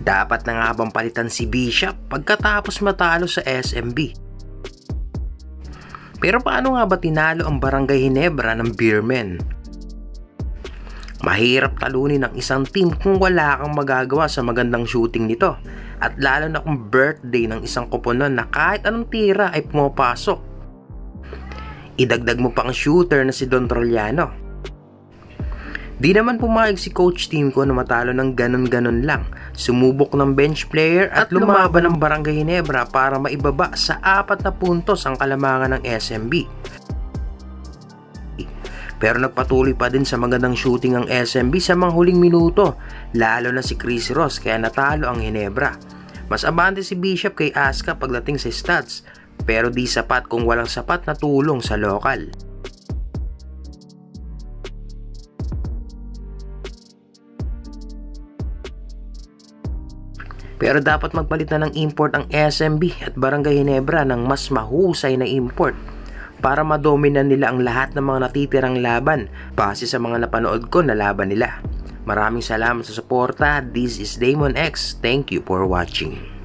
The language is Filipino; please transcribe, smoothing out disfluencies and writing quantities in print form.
Dapat na nga bang palitan si Bishop pagkatapos matalo sa SMB? Pero paano nga ba tinalo ang Barangay Ginebra ng Beermen? Mahirap talunin ng isang team kung wala kang magagawa sa magandang shooting nito, at lalo na kung birthday ng isang koponan na kahit anong tira ay pumapasok. Idagdag mo pa ang shooter na si Don Trollano. Di naman pumayag si coach team ko na matalo ng ganon-ganon lang. Sumubok ng bench player at lumaban ng Barangay Ginebra para maibaba sa 4 na puntos ang kalamangan ng SMB. Pero nagpatuloy pa din sa magandang shooting ang SMB sa mga huling minuto, lalo na si Chris Ross, kaya natalo ang Ginebra. Mas abante si Bishop kay Aska pagdating sa stats, pero di sapat kung walang sapat na tulong sa lokal. Pero dapat magpalitan ng import ang SMB at Barangay Ginebra ng mas mahusay na import para madominan nila ang lahat ng mga natitirang laban base sa mga napanood ko na laban nila. Maraming salamat sa suporta. This is Damon X. Thank you for watching.